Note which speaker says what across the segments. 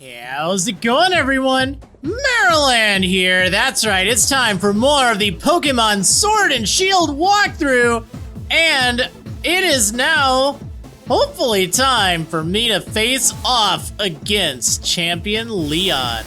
Speaker 1: How's it going, everyone? Marriland here. That's right, it's time for more of the Pokemon Sword and Shield walkthrough, and it is now hopefully time for me to face off against Champion Leon.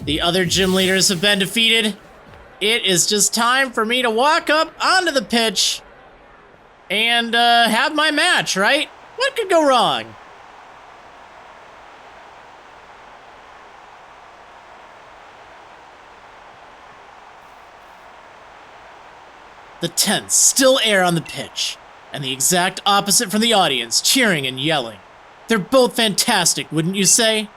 Speaker 1: The other gym leaders have been defeated. It is just time for me to walk up onto the pitch and have my match, right? What could go wrong? The tense, still air on the pitch, and the exact opposite from the audience, cheering and yelling. They're both fantastic, wouldn't you say?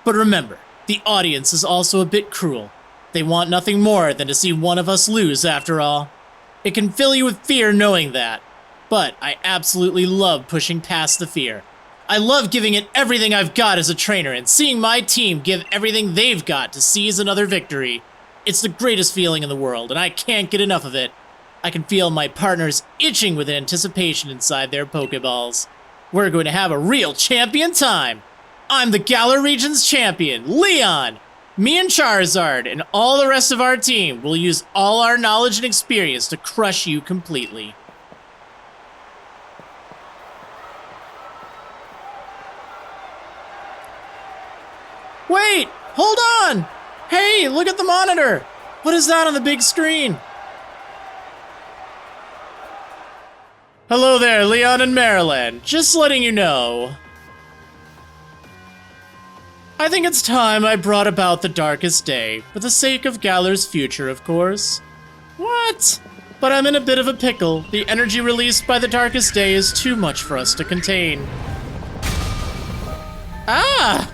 Speaker 1: But remember, the audience is also a bit cruel. They want nothing more than to see one of us lose, after all. It can fill you with fear knowing that, but I absolutely love pushing past the fear. I love giving it everything I've got as a trainer and seeing my team give everything they've got to seize another victory. It's the greatest feeling in the world, and I can't get enough of it. I can feel my partners itching with anticipation inside their Pokeballs. We're going to have a real champion time. I'm the Galar region's champion, Leon. Me and Charizard and all the rest of our team will use all our knowledge and experience to crush you completely. Wait, hold on. Hey, look at the monitor. What is that on the big screen? Hello there, Leon and Marriland. Just letting you know. I think it's time I brought about the darkest day, for the sake of Galar's future, of course. What? But I'm in a bit of a pickle. The energy released by the darkest day is too much for us to contain. Ah!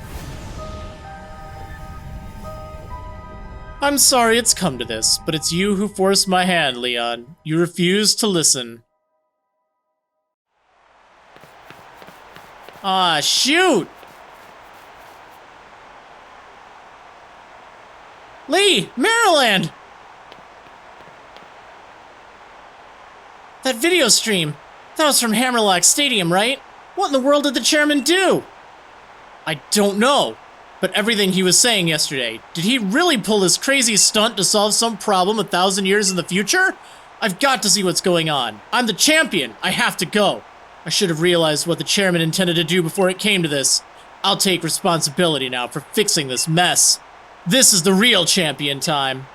Speaker 1: I'm sorry it's come to this, but it's you who forced my hand, Leon. You refused to listen. Ah, shoot! Lee! Marriland! That video stream, that was from Hammerlock Stadium, right? What in the world did the chairman do? I don't know, but everything he was saying yesterday, did he really pull this crazy stunt to solve some problem 1,000 years in the future? I've got to see what's going on. I'm the champion. I have to go. I should have realized what the chairman intended to do before it came to this. I'll take responsibility now for fixing this mess. This is the real champion time.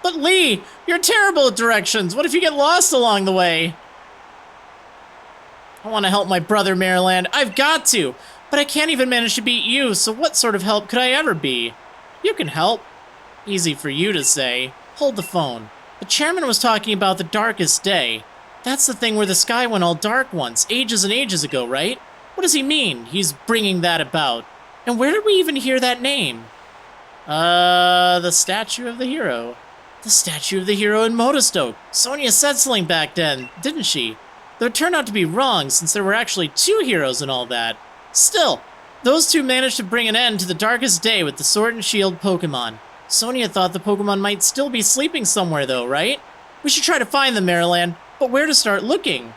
Speaker 1: But Lee, you're terrible at directions. What if you get lost along the way? I want to help my brother, Marriland. I've got to. But I can't even manage to beat you, so what sort of help could I ever be? You can help. Easy for you to say. Hold the phone. The chairman was talking about the darkest day. That's the thing where the sky went all dark once, ages and ages ago, right? What does he mean, he's bringing that about? And where did we even hear that name? The Statue of the Hero. The Statue of the Hero in Motostoke. Sonia said something back then, didn't she? Though it turned out to be wrong, since there were actually 2 heroes and all that. Still, those 2 managed to bring an end to the darkest day with the Sword and Shield Pokemon. Sonia thought the Pokemon might still be sleeping somewhere though, right? We should try to find them, Marriland, but where to start looking?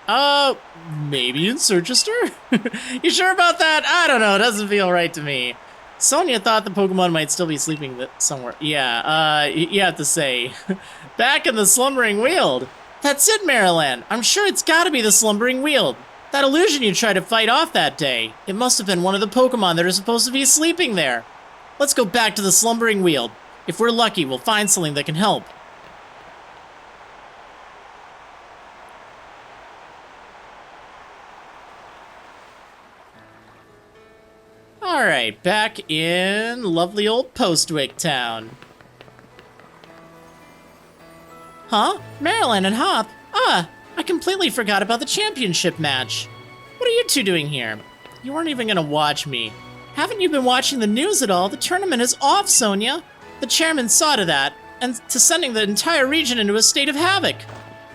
Speaker 1: Maybe in Surgister? You sure about that? I don't know, it doesn't feel right to me. Sonia thought the Pokemon might still be sleeping somewhere. Yeah, you have to say. Back in the Slumbering Weald. That's it, Marriland. I'm sure it's gotta be the Slumbering Weald. That illusion you tried to fight off that day. It must have been one of the Pokemon that are supposed to be sleeping there. Let's go back to the Slumbering Weald. If we're lucky, we'll find something that can help. Alright, back in lovely old Postwick Town. Huh? Marriland and Hop? Ah, I completely forgot about the championship match. What are you 2 doing here? You weren't even gonna watch me. Haven't you been watching the news at all? The tournament is off, Sonia. The chairman saw to that, and to sending the entire region into a state of havoc.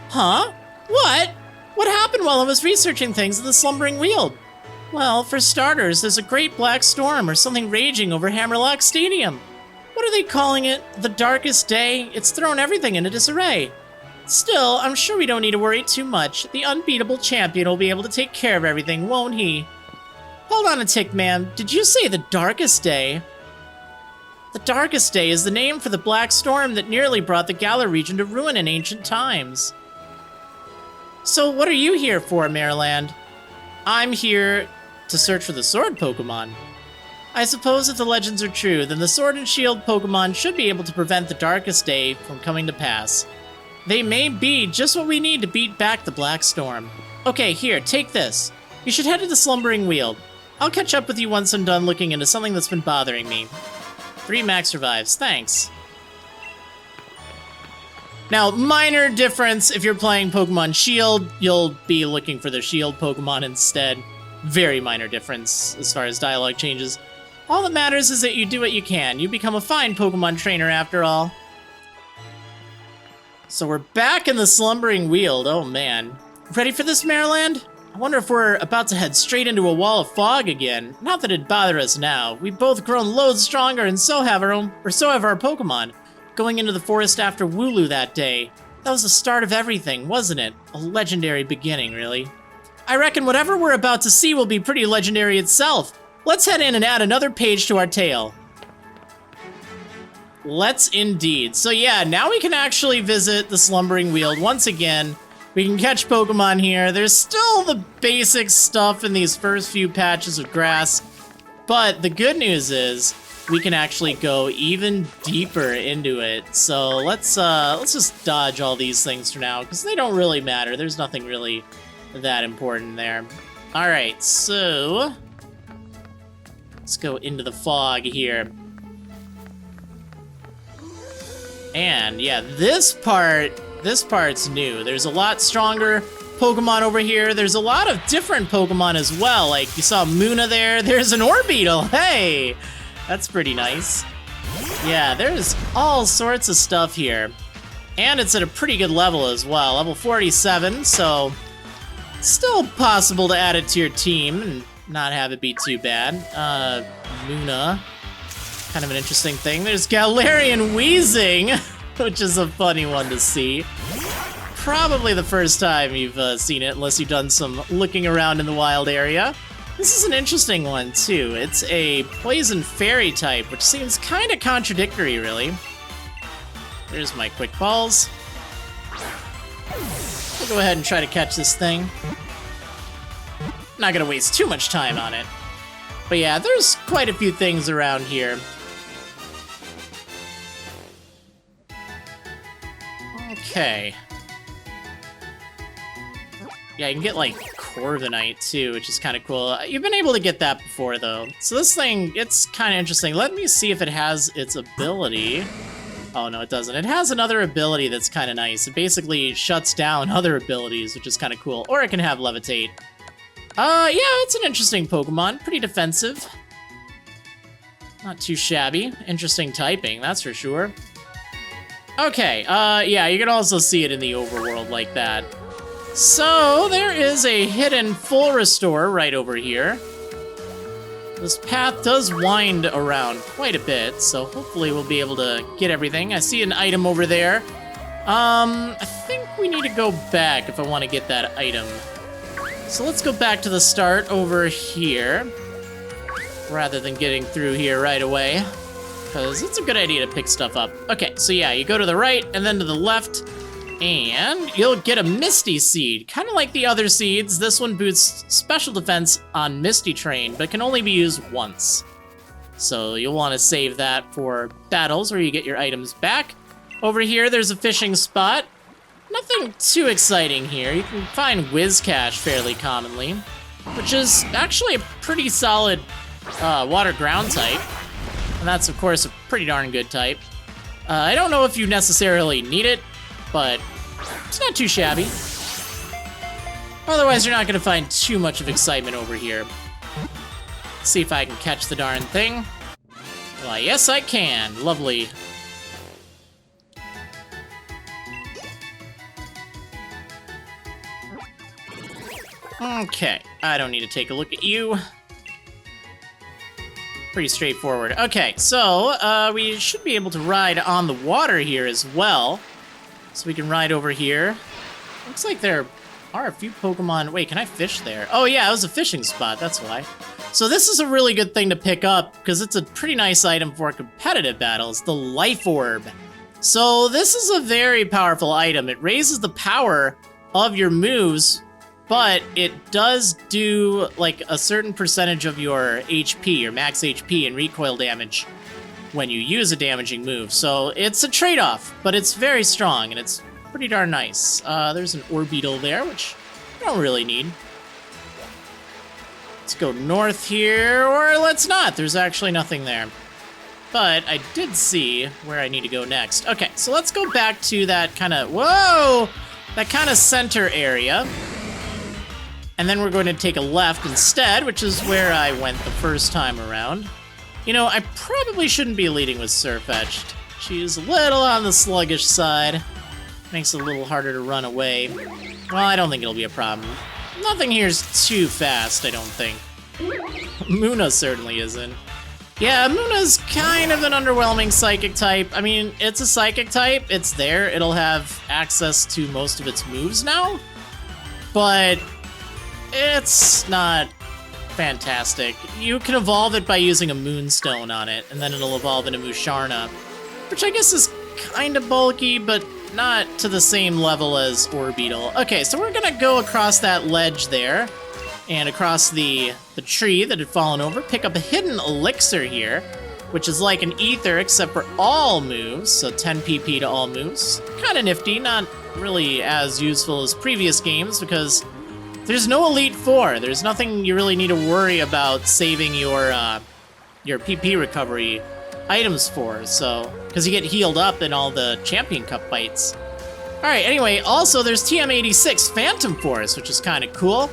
Speaker 1: Huh? What? What happened while I was researching things in the Slumbering Weald? Well, for starters, there's a great black storm or something raging over Hammerlock Stadium. What are they calling it? The darkest day? It's thrown everything into disarray. Still, I'm sure we don't need to worry too much. The unbeatable champion will be able to take care of everything, won't he? Hold on a tick, ma'am. Did you say the darkest day? The darkest day is the name for the black storm that nearly brought the Galar region to ruin in ancient times. So what are you here for, Marriland? I'm here to search for the sword Pokemon. I suppose if the legends are true, then the Sword and Shield Pokemon should be able to prevent the darkest day from coming to pass. They may be just what we need to beat back the Black Storm. Okay, here, take this. You should head to the Slumbering Weald. I'll catch up with you once I'm done looking into something that's been bothering me. 3 max revives, thanks. Now, minor difference, if you're playing Pokemon Shield, you'll be looking for the Shield Pokemon instead. Very minor difference as far as dialogue changes. All that matters is that you do what you can. You become a fine Pokemon trainer after all. So we're back in the Slumbering Weald. Oh man. Ready for this, Marriland? I wonder if we're about to head straight into a wall of fog again. Not that it'd bother us now. We've both grown loads stronger and so have our Pokemon. Going into the forest after Wooloo that day. That was the start of everything, wasn't it? A legendary beginning, really. I reckon whatever we're about to see will be pretty legendary itself. Let's head in and add another page to our tale. Let's indeed. So yeah, now we can actually visit the Slumbering Weald once again. We can catch Pokemon here. There's still the basic stuff in these first few patches of grass, but the good news is we can actually go even deeper into it. So let's just dodge all these things for now because they don't really matter. There's nothing really that important there. All right, so let's go into the fog here. And yeah, this part's new. There's a lot stronger Pokemon over here. There's a lot of different Pokemon as well. Like you saw Munna there. There's an Orbeetle. Hey, that's pretty nice. Yeah, there's all sorts of stuff here. And it's at a pretty good level as well. Level 47, so still possible to add it to your team and not have it be too bad. Munna, kind of an interesting thing. There's Galarian Weezing, which is a funny one to see. Probably the first time you've seen it, unless you've done some looking around in the wild area. This is an interesting one, too. It's a Poison Fairy type, which seems kind of contradictory, really. There's my quick balls. We'll go ahead and try to catch this thing. Not gonna waste too much time on it. But yeah, there's quite a few things around here. Okay. Yeah, you can get, like, Corviknight, too, which is kind of cool. You've been able to get that before, though. So this thing, it's kind of interesting. Let me see if it has its ability. Oh, no, it doesn't. It has another ability that's kind of nice. It basically shuts down other abilities, which is kind of cool. Or it can have Levitate. Yeah, it's an interesting Pokemon. Pretty defensive. Not too shabby. Interesting typing, that's for sure. Okay, yeah, you can also see it in the overworld like that. So, there is a hidden full restore right over here. This path does wind around quite a bit, so hopefully we'll be able to get everything. I see an item over there. I think we need to go back if I want to get that item. So let's go back to the start over here, rather than getting through here right away, because it's a good idea to pick stuff up. Okay, so yeah, you go to the right and then to the left, and you'll get a Misty Seed. Kind of like the other seeds, this one boosts special defense on Misty Train, but can only be used once. So you'll want to save that for battles where you get your items back. Over here, there's a fishing spot. Nothing too exciting here. You can find Whiscash fairly commonly, which is actually a pretty solid water ground type. And that's, of course, a pretty darn good type. I don't know if you necessarily need it, but it's not too shabby. Otherwise, you're not going to find too much of excitement over here. Let's see if I can catch the darn thing. Why, yes, I can. Lovely. Okay, I don't need to take a look at you. Pretty straightforward. Okay, so we should be able to ride on the water here as well. So we can ride over here. Looks like there are a few Pokemon. Wait, can I fish there? Oh yeah, it was a fishing spot, that's why. So this is a really good thing to pick up because it's a pretty nice item for competitive battles, the Life Orb. So this is a very powerful item. It raises the power of your moves, but it does do like a certain percentage of your HP, your max HP and recoil damage when you use a damaging move. So it's a trade-off, but it's very strong and it's pretty darn nice. There's an Orbeetle there, which I don't really need. Let's go north here, or let's not. There's actually nothing there. But I did see where I need to go next. Okay, so let's go back to that kind of, whoa! That kind of center area. And then we're going to take a left instead, which is where I went the first time around. You know, I probably shouldn't be leading with Sirfetch'd. She's a little on the sluggish side. Makes it a little harder to run away. Well, I don't think it'll be a problem. Nothing here's too fast, I don't think. Muna certainly isn't. Yeah, Muna's kind of an underwhelming psychic type. I mean, it's a psychic type, it's there, it'll have access to most of its moves now, but it's not fantastic. You can evolve it by using a Moonstone on it, and then it'll evolve into Musharna, which I guess is kind of bulky, but not to the same level as Orbeetle. Okay, so we're gonna go across that ledge there, and across the tree that had fallen over, pick up a hidden elixir here, which is like an ether except for all moves, so 10 PP to all moves. Kind of nifty, not really as useful as previous games because there's no Elite Four. There's nothing you really need to worry about saving your PP recovery items for, so, because you get healed up in all the Champion Cup fights. Alright, anyway, also there's TM86 Phantom Force, which is kind of cool.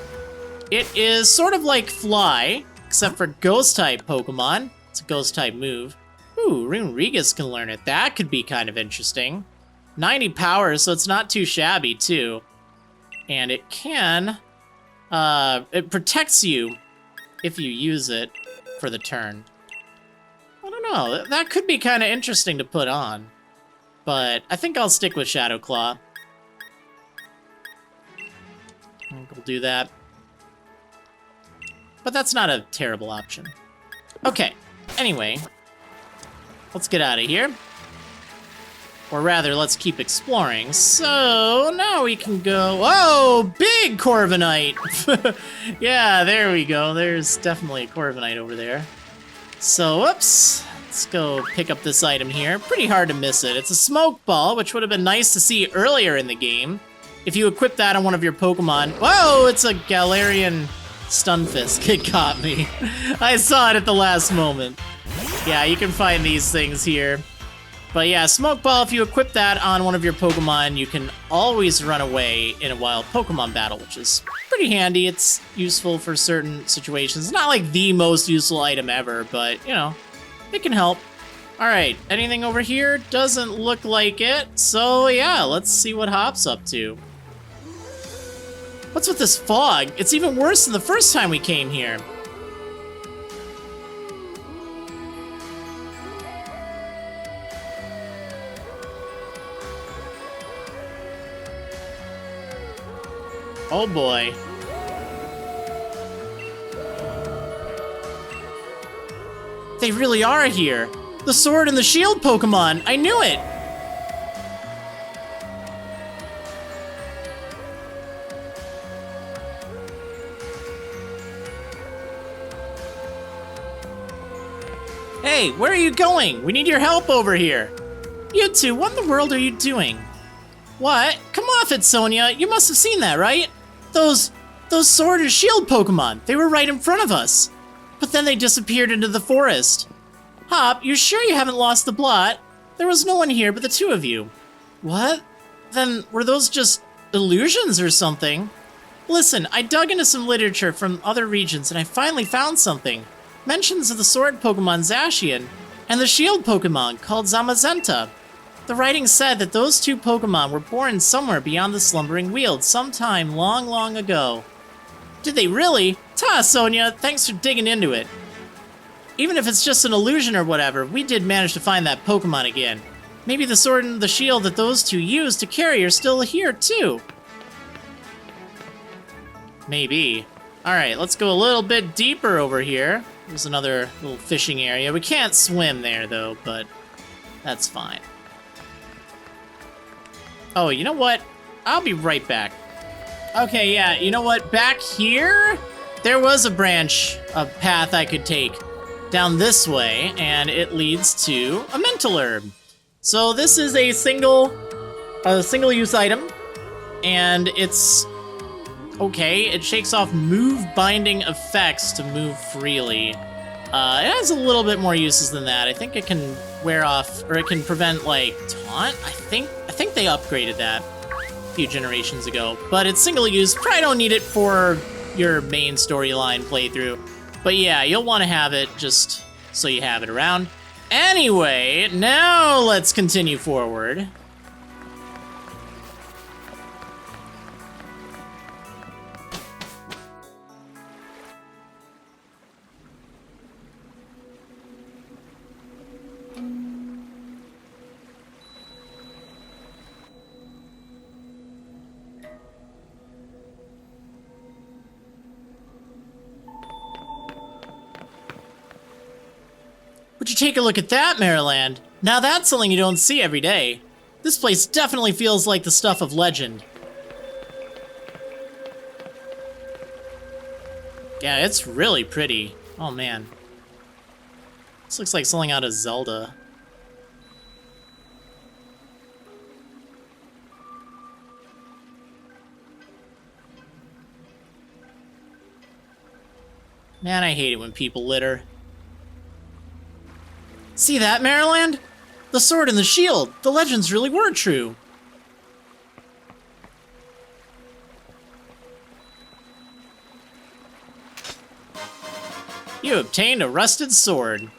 Speaker 1: It is sort of like Fly, except for Ghost-type Pokemon. It's a Ghost-type move. Ooh, Runerigus can learn it. That could be kind of interesting. 90 power, so it's not too shabby, too. And it can, it protects you if you use it for the turn. I don't know, that could be kind of interesting to put on. But I think I'll stick with Shadow Claw. We'll do that. But that's not a terrible option. Okay, anyway. Let's get out of here. Or rather, let's keep exploring. So, now we can go... Oh, big Corviknight! Yeah, there we go. There's definitely a Corviknight over there. So, whoops. Let's go pick up this item here. Pretty hard to miss it. It's a Smoke Ball, which would have been nice to see earlier in the game. If you equip that on one of your Pokemon... Whoa, it's a Galarian Stunfisk. It caught me. I saw it at the last moment. Yeah, you can find these things here. But yeah, Smoke Ball, if you equip that on one of your Pokemon, you can always run away in a wild Pokemon battle, which is pretty handy. It's useful for certain situations. Not like the most useful item ever, but, you know, it can help. Alright, anything over here? Doesn't look like it. So yeah, let's see what Hop's up to. What's with this fog? It's even worse than the first time we came here. Oh boy. They really are here. The Sword and the Shield Pokemon. I knew it. Hey, where are you going? We need your help over here. You two, what in the world are you doing? What? Come off it, Sonia. You must have seen that, right? Those Sword and Shield Pokemon. They were right in front of us. But then they disappeared into the forest. Hop, you sure you haven't lost the plot? There was no one here but the two of you. What? Then were those just illusions or something? Listen, I dug into some literature from other regions and I finally found something. Mentions of the Sword Pokemon Zacian and the Shield Pokemon called Zamazenta. The writing said that those two Pokemon were born somewhere beyond the Slumbering Weald sometime long, long ago. Did they really? Ta, Sonia, thanks for digging into it. Even if it's just an illusion or whatever, we did manage to find that Pokemon again. Maybe the sword and the shield that those two used to carry are still here, too. Maybe. Alright, let's go a little bit deeper over here. There's another little fishing area. We can't swim there, though, but that's fine. Oh, you know what? I'll be right back. Okay, yeah, you know what? Back here, there was a path I could take down this way, and it leads to a mental herb. So this is a single-use item, and it's okay. It shakes off move binding effects to move freely. It has a little bit more uses than that. I think it can wear off, or it can prevent, like, taunt. I think they upgraded that a few generations ago, but it's single use. Probably don't need it for your main storyline playthrough, but yeah, you'll want to have it just so you have it around. Anyway, now let's continue forward. Would you take a look at that, Marriland? Now that's something you don't see every day. This place definitely feels like the stuff of legend. Yeah, it's really pretty. Oh man. This looks like something out of Zelda. Man, I hate it when people litter. See that, Marriland? The sword and the shield. The legends really were true. You obtained a rusted sword. It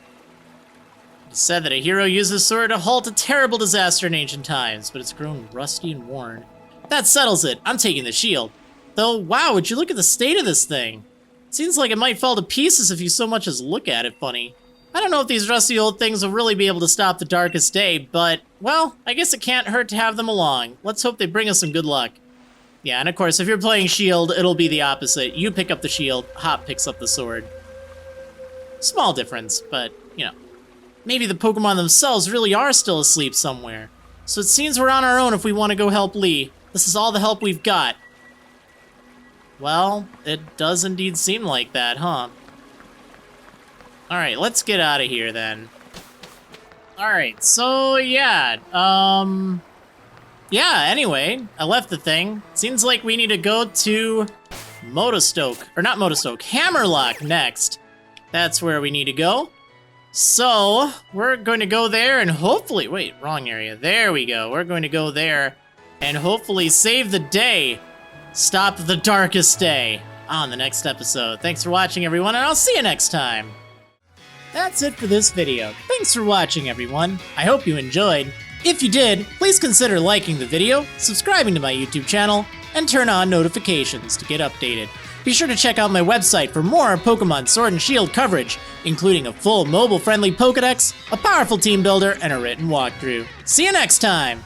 Speaker 1: is said that a hero used this sword to halt a terrible disaster in ancient times, but it's grown rusty and worn. That settles it. I'm taking the shield. Though, wow, would you look at the state of this thing? It seems like it might fall to pieces if you so much as look at it funny. I don't know if these rusty old things will really be able to stop the darkest day, but, well, I guess it can't hurt to have them along. Let's hope they bring us some good luck. Yeah, and of course, if you're playing Shield, it'll be the opposite. You pick up the shield, Hop picks up the sword. Small difference, but, you know. Maybe the Pokemon themselves really are still asleep somewhere. So it seems we're on our own if we want to go help Lee. This is all the help we've got. Well, it does indeed seem like that, huh? Alright, let's get out of here then. Alright, so yeah, yeah, anyway, I left the thing. Seems like we need to go to Hammerlock next. That's where we need to go. So, we're going to go there and hopefully, wait, wrong area. There we go. We're going to go there and hopefully save the day. Stop the darkest day on the next episode. Thanks for watching, everyone, and I'll see you next time. That's it for this video. Thanks for watching, everyone. I hope you enjoyed. If you did, please consider liking the video, subscribing to my YouTube channel, and turn on notifications to get updated. Be sure to check out my website for more Pokemon Sword and Shield coverage, including a full mobile-friendly Pokédex, a powerful team builder, and a written walkthrough. See you next time!